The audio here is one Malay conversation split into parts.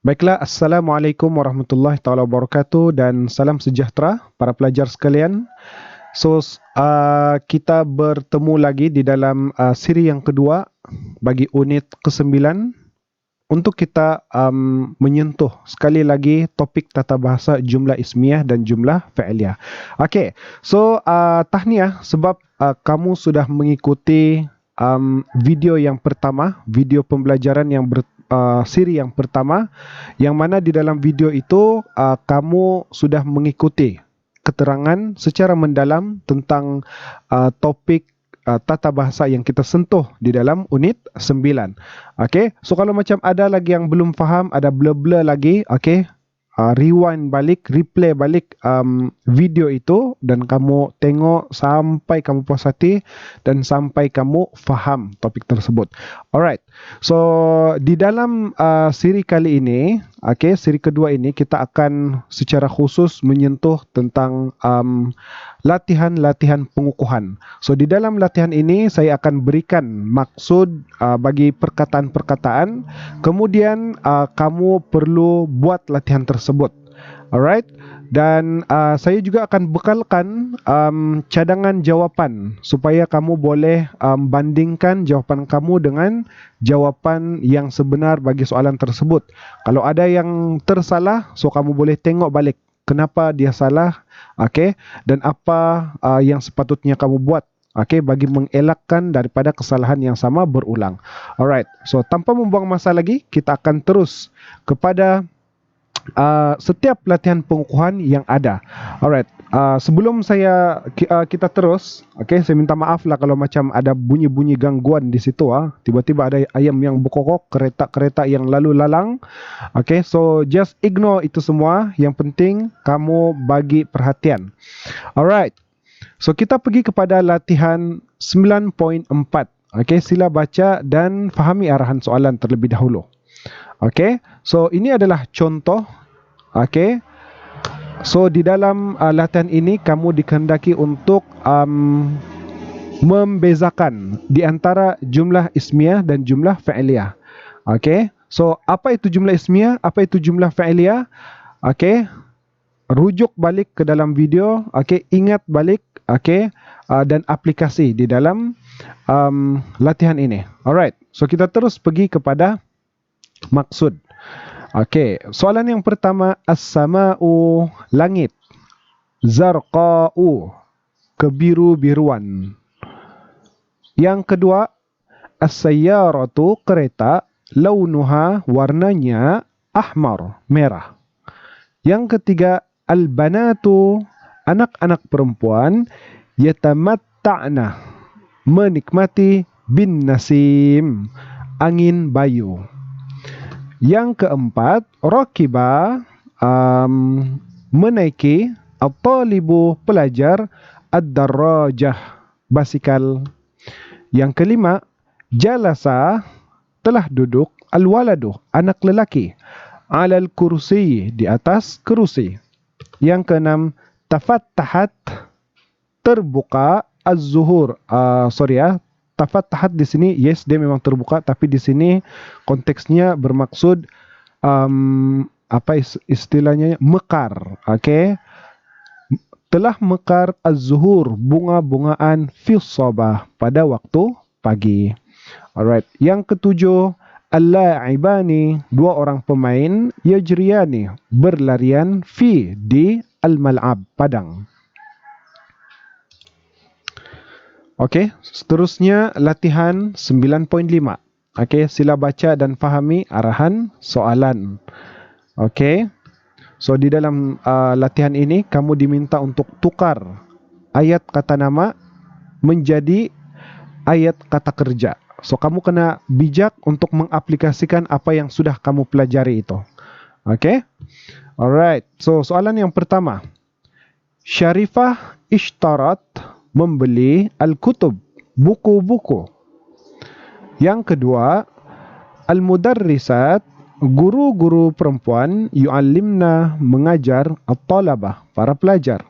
Baiklah, Assalamualaikum warahmatullahi taala wabarakatuh dan salam sejahtera para pelajar sekalian. Kita bertemu lagi di dalam siri yang kedua bagi unit ke-9 untuk kita menyentuh sekali lagi topik tata bahasa jumlah ismiyah dan jumlah fi'liyah. Okey, tahniah sebab kamu sudah mengikuti video yang pertama, video pembelajaran yang siri yang pertama, yang mana di dalam video itu kamu sudah mengikuti keterangan secara mendalam tentang topik tata bahasa yang kita sentuh di dalam unit 9. Okey, so kalau macam ada lagi yang belum faham, ada blur-blur lagi, okey, rewind balik, replay balik video itu dan kamu tengok sampai kamu puas hati dan sampai kamu faham topik tersebut. Alright, so di dalam siri kali ini, siri kedua ini kita akan secara khusus menyentuh tentang latihan-latihan pengukuhan. So di dalam latihan ini saya akan berikan maksud bagi perkataan-perkataan, kemudian kamu perlu buat latihan tersebut. Alright, dan saya juga akan bekalkan cadangan jawapan supaya kamu boleh bandingkan jawapan kamu dengan jawapan yang sebenar bagi soalan tersebut. Kalau ada yang tersalah, so kamu boleh tengok balik kenapa dia salah, dan apa yang sepatutnya kamu buat, bagi mengelakkan daripada kesalahan yang sama berulang. Alright, so tanpa membuang masa lagi, kita akan terus kepada setiap latihan pengukuhan yang ada. Alright, sebelum kita terus, saya minta maaf lah kalau macam ada bunyi-bunyi gangguan di situ. Tiba-tiba ada ayam yang berkokok, kereta-kereta yang lalu lalang. So just ignore itu semua. Yang penting kamu bagi perhatian. Alright, so kita pergi kepada latihan 9.4. Sila baca dan fahami arahan soalan terlebih dahulu. So ini adalah contoh. So di dalam latihan ini kamu dikehendaki untuk membezakan di antara jumlah ismiyah dan jumlah fi'liyah. So apa itu jumlah ismiyah, apa itu jumlah fi'liyah? Rujuk balik ke dalam video, ingat balik, dan aplikasi di dalam latihan ini. Alright, so kita terus pergi kepada maksud. Soalan yang pertama, as-sama'u, langit. Zarqa'u, kebiru-biruan. Yang kedua, as-sayyaratu, kereta. Launuha, warnanya ahmar, merah. Yang ketiga, al-banatu, anak-anak perempuan. Yatamatta'na, menikmati bin nasim, angin bayu. Yang keempat, rakiba, menaiki, at-talibu, pelajar, ad-darrajah, basikal. Yang kelima, jalasa, telah duduk, al-waladu, anak lelaki, alal kursi, di atas kerusi. Yang keenam, tafattahat, terbuka, az-zuhur, tafattahat di sini, yes, dia memang terbuka, tapi di sini konteksnya bermaksud apa istilahnya, mekar. Telah mekar az-zuhur, bunga-bungaan, fis sabah, pada waktu pagi. Alright, yang ketujuh, al-la'ibani, dua orang pemain, yajriyani, berlarian, fi, di, al-mal'ab, padang. Seterusnya latihan 9.5. Sila baca dan fahami arahan soalan. So di dalam latihan ini kamu diminta untuk tukar ayat kata nama menjadi ayat kata kerja. So kamu kena bijak untuk mengaplikasikan apa yang sudah kamu pelajari itu. Alright. So soalan yang pertama. Syarifah ishtarat, membeli, al-kutub, buku-buku. Yang kedua, al-mudarrisat, guru-guru perempuan, yu'allimna, mengajar, at-talabah, para pelajar.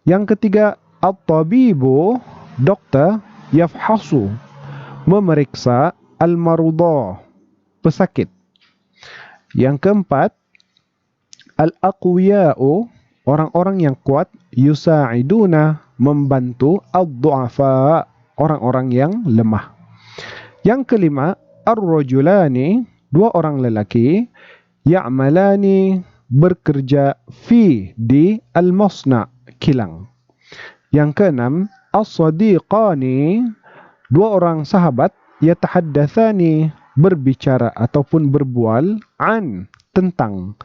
Yang ketiga, at-tabibu, dokter, yafhasu, memeriksa, al-marudha, pesakit. Yang keempat, al-aqwiya'u, orang-orang yang kuat, yusa'iduna, membantu, ad-du'afa, orang-orang yang lemah. Yang kelima, ar-rajulani, dua orang lelaki, ya'malani, bekerja, fi, di, al-masna', kilang. Yang keenam, as-sadiqani, dua orang sahabat, yatahaddathani, berbicara ataupun berbual, an, tentang,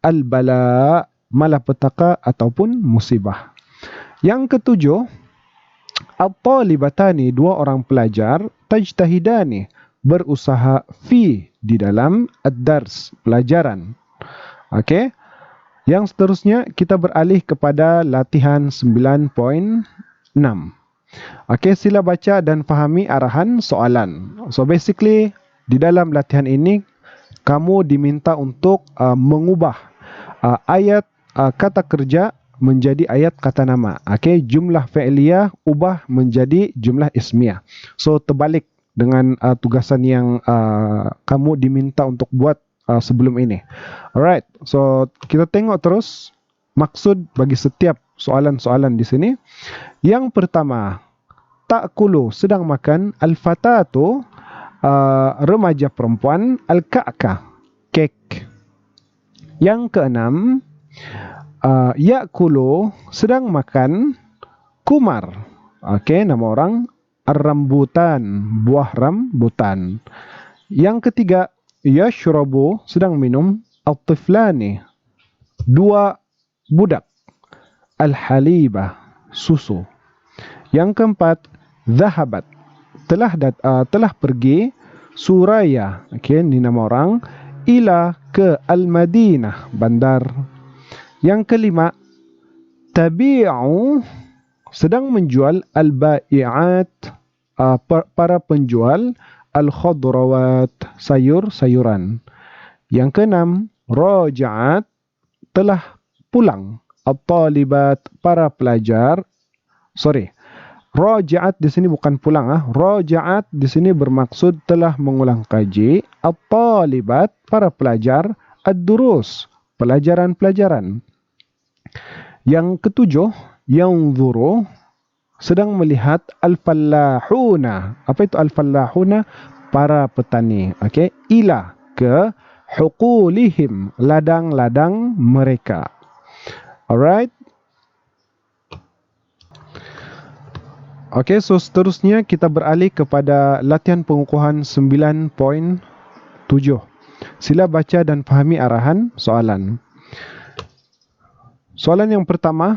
al-bala, malapetaka ataupun musibah. Yang ketujuh, at-talibatani, dua orang pelajar, tajtahidani, berusaha, fi, di dalam, ad-dars, pelajaran. Okey. Yang seterusnya kita beralih kepada latihan 9.6. Okey, sila baca dan fahami arahan soalan. So basically di dalam latihan ini kamu diminta untuk mengubah ayat kata kerja menjadi ayat kata nama. Okey, jumlah fi'liyah ubah menjadi jumlah ismiyah. So terbalik dengan tugasan yang kamu diminta untuk buat sebelum ini. Alright, so kita tengok terus maksud bagi setiap soalan-soalan di sini. Yang pertama, ta'kulu, sedang makan, al-fatatu, remaja perempuan, al-ka'ka, kek. Yang keenam, ya'kulu, sedang makan, kumar. Okey, nama orang, ar-rambutan, buah rambutan. Yang ketiga, yashrabu, sedang minum, al-tiflani, dua budak, al-haliba, susu. Yang keempat, zahabat, telah pergi, Suraya, okey, ini nama orang, ila, ke, al-Madinah, bandar. Yang kelima, tabi'u, sedang menjual, al-ba'i'at, para penjual, al-khadrawat, sayur-sayuran. Yang keenam, raja'at, telah pulang, at-talibat, para pelajar. Raja'at di sini bukan pulang, Raja'at di sini bermaksud telah mengulang kaji, at-talibat, para pelajar, ad-durus, pelajaran-pelajaran. Yang ketujuh, yanzuru, sedang melihat, al-fallahuna. Apa itu al-fallahuna? Para petani. Okey, ila, ke, huqulihim, ladang-ladang mereka. Alright. Okey, so seterusnya kita beralih kepada latihan pengukuhan 9.7. Sila baca dan fahami arahan soalan. Soalan yang pertama,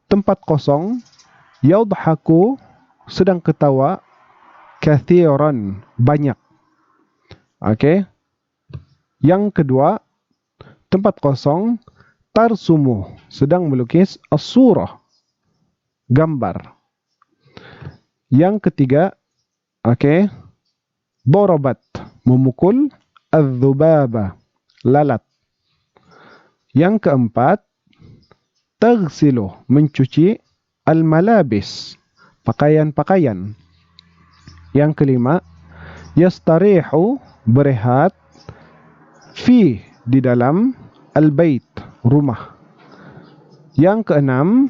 tempat kosong, yadhaku, sedang ketawa, kathiran, banyak. Okey. Yang kedua, tempat kosong, tarsumu, sedang melukis, as-surah, gambar. Yang ketiga, okey, darabat, memukul, adz-dzubaba, lalat. Yang keempat, taghsilu, mencuci, al-malabis, pakaian-pakaian. Yang kelima, yastarihu, berehat, fi, di dalam, al-bait, rumah. Yang keenam,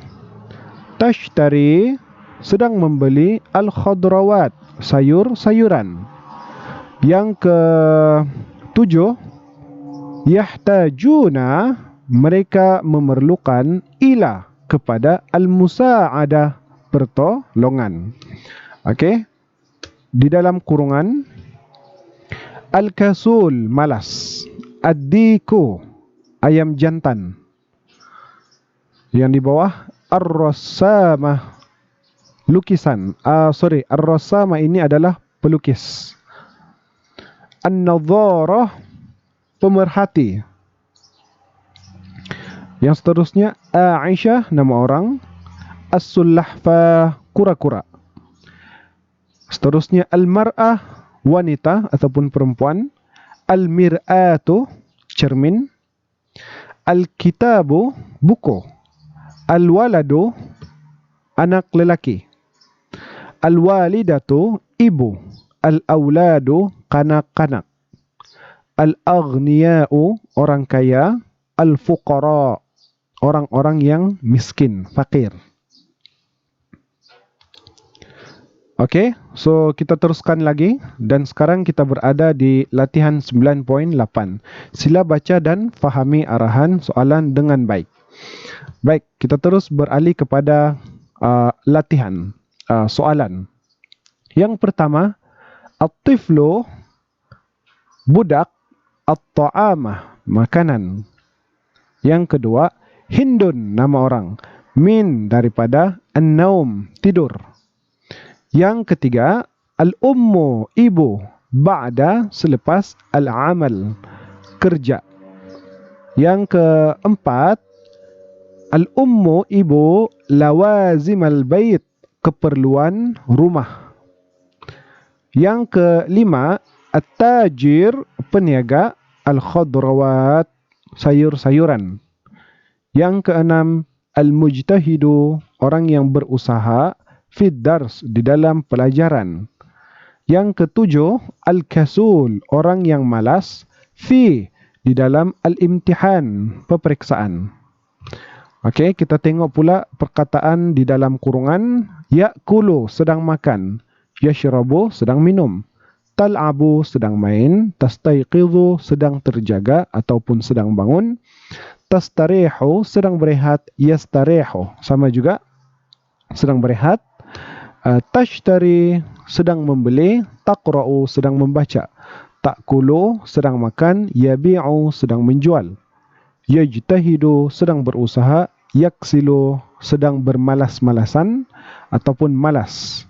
tashtari, sedang membeli, al-khadrawat, sayur-sayuran. Yang ketujuh, yahtajuna, mereka memerlukan, ila, kepada, al-musa'adah, pertolongan. Okey. Di dalam kurungan, al-kasul, malas, ad-diku, ayam jantan. Yang di bawah, ar-rassamah, lukisan. Ar-rassamah ini adalah pelukis. An-nadharah, pemerhati. Yang seterusnya, Aisyah, nama orang, as-sullahfa, kura-kura. Seterusnya, al-mar'ah, wanita ataupun perempuan, al-mir'atu, cermin, al-kitabu, buku, al-waladu, anak lelaki, al-walidatu, ibu, al-awladu, kanak-kanak. Al-aghniya'u, orang kaya. Al-fuqara, orang-orang yang miskin, fakir. Okey, so kita teruskan lagi dan sekarang kita berada di latihan 9.8. Sila baca dan fahami arahan soalan dengan baik. Baik, kita terus beralih kepada latihan soalan. Yang pertama, at-tiflu, budak, at-ta'amah, makanan. Yang kedua, hindun, nama orang. Min, daripada. An-naum, tidur. Yang ketiga, al-ummu, ibu. Ba'da, selepas. Al-amal, kerja. Yang keempat, al-ummu, ibu. Lawazim al-bait, keperluan rumah. Yang kelima, at-tajir, peniaga. Al-khadrawat, sayur-sayuran. Yang keenam, al-mujtahidu, orang yang berusaha. Fid dars, di dalam pelajaran. Yang ketujuh, al-kasul, orang yang malas. Fi, di dalam al-imtihan, peperiksaan. Okey, kita tengok pula perkataan di dalam kurungan. Ya'kulu, sedang makan. Yashrabu, sedang minum. Tal'abu, sedang main. Tastayqidhu, sedang terjaga ataupun sedang bangun. Tastarihu, sedang berehat. Yastarihu, sama juga, sedang berehat. Tashtari, sedang membeli. Taqra'u, sedang membaca. Ta'kulu, sedang makan. Yabi'u, sedang menjual. Yajtahidu, sedang berusaha. Yaksilu, sedang bermalas-malasan ataupun malas.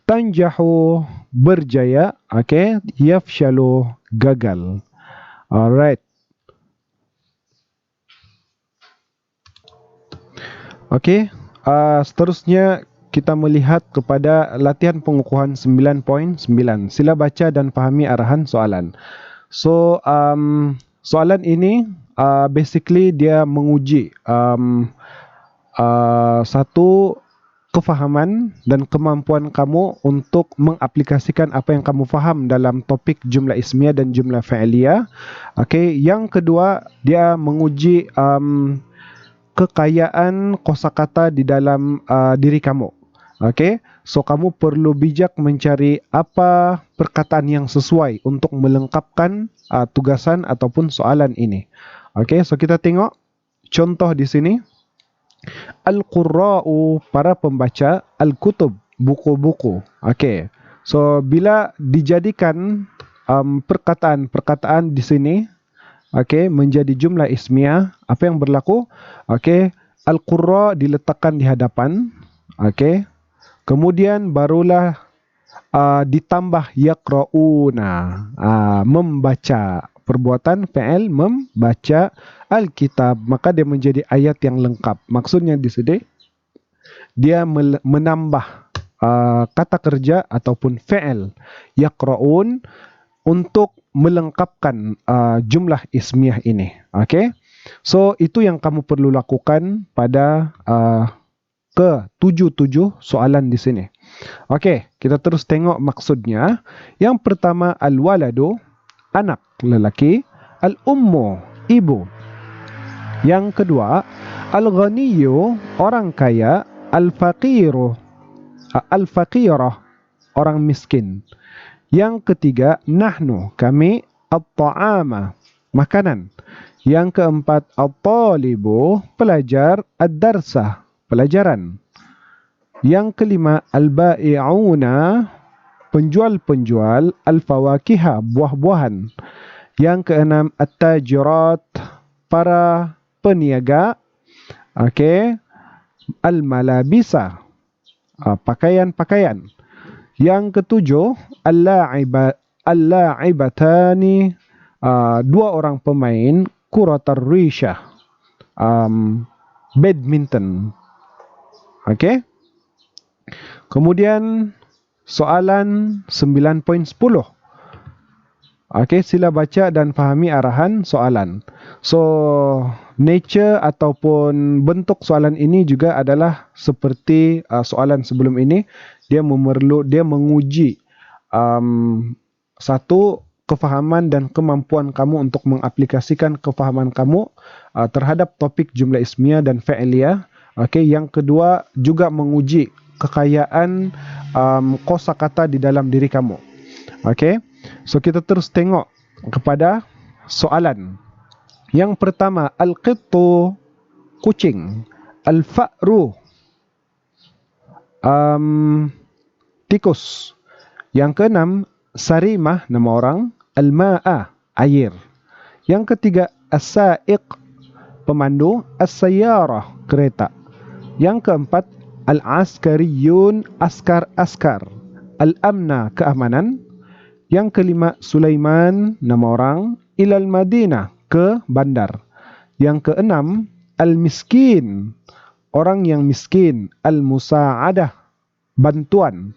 Tanjahu, berjaya. Okay. Yafshalu, gagal. Alright. Okay. Seterusnya kita melihat kepada latihan pengukuhan 9.9. Sila baca dan fahami arahan soalan. So, soalan ini basically dia menguji satu kefahaman dan kemampuan kamu untuk mengaplikasikan apa yang kamu faham dalam topik jumlah ismiyah dan jumlah fa'iliyah. Okay. Yang kedua, dia menguji kekayaan kosakata di dalam diri kamu. Okey, so kamu perlu bijak mencari apa perkataan yang sesuai untuk melengkapkan tugasan ataupun soalan ini. Okey, so kita tengok contoh di sini. Al-qurra'u, para pembaca. Al-kutub, buku-buku. Okey, so bila dijadikan perkataan-perkataan di sini, okey, menjadi jumlah ismiyah, apa yang berlaku? Okey, al-qurra diletakkan di hadapan. Okey. Kemudian barulah ditambah yaqra'una, membaca. Perbuatan fi'il membaca Alkitab, maka dia menjadi ayat yang lengkap. Maksudnya di sini dia menambah kata kerja ataupun fi'il yaqra'un untuk melengkapkan jumlah ismiyah ini. Okey. So itu yang kamu perlu lakukan pada ke-7 soalan di sini. Okey, kita terus tengok maksudnya. Yang pertama, al-waladu, anak lelaki. Al-ummu, ibu. Yang kedua, al-ghaniyu, orang kaya. Al-faqiru, al-faqirah, orang miskin. Yang ketiga, nahnu, kami. At-ta'ama, makanan. Yang keempat, at-talibu, pelajar. Ad-darsah, pelajaran. Yang kelima, al-ba'i'una, penjual-penjual. Al-fawakiha, buah-buahan. Yang keenam, at-tajirat, para peniaga. Okey. Al-malabisa, pakaian-pakaian. Yang ketujuh, al-la'ibatani, dua orang pemain. Kuratar rishah, badminton. Okey. Kemudian soalan 9.10. Okey, sila baca dan fahami arahan soalan. So, nature ataupun bentuk soalan ini juga adalah seperti soalan sebelum ini. Dia menguji satu kefahaman dan kemampuan kamu untuk mengaplikasikan kefahaman kamu terhadap topik jumlah ismiyah dan fi'liyah. Okey, yang kedua juga menguji kekayaan kosakata di dalam diri kamu. Okey. So kita terus tengok kepada soalan. Yang pertama, al-qittu, kucing. Al-fa'ru, tikus. Yang keenam, sarimah, nama orang. Al-ma'a, air. Yang ketiga, as-sa'iq, pemandu. As-sayyarah, kereta. Yang keempat, al-askariyun, askar-askar. Al-amna, keamanan. Yang kelima, Sulaiman, nama orang. Ilal Madinah, ke bandar. Yang keenam, al-miskin, orang yang miskin. Al-musa'adah, bantuan.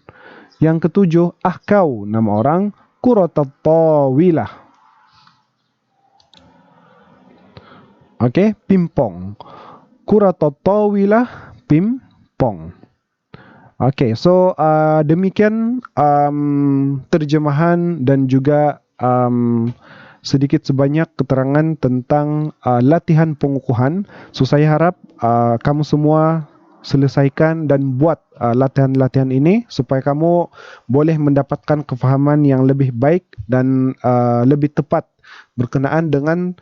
Yang ketujuh, ahkau, nama orang. Kuratat tawilah. Okey, pimpong. Kuratat tawilah, pimpong. Okey, so demikian terjemahan dan juga sedikit sebanyak keterangan tentang latihan pengukuhan. So saya harap kamu semua selesaikan dan buat latihan-latihan ini supaya kamu boleh mendapatkan kefahaman yang lebih baik dan lebih tepat berkenaan dengan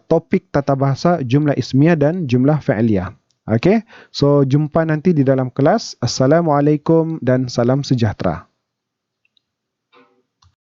topik tata bahasa jumlah ismiyah dan jumlah fi'liyah. Okey, so jumpa nanti di dalam kelas. Assalamualaikum dan salam sejahtera.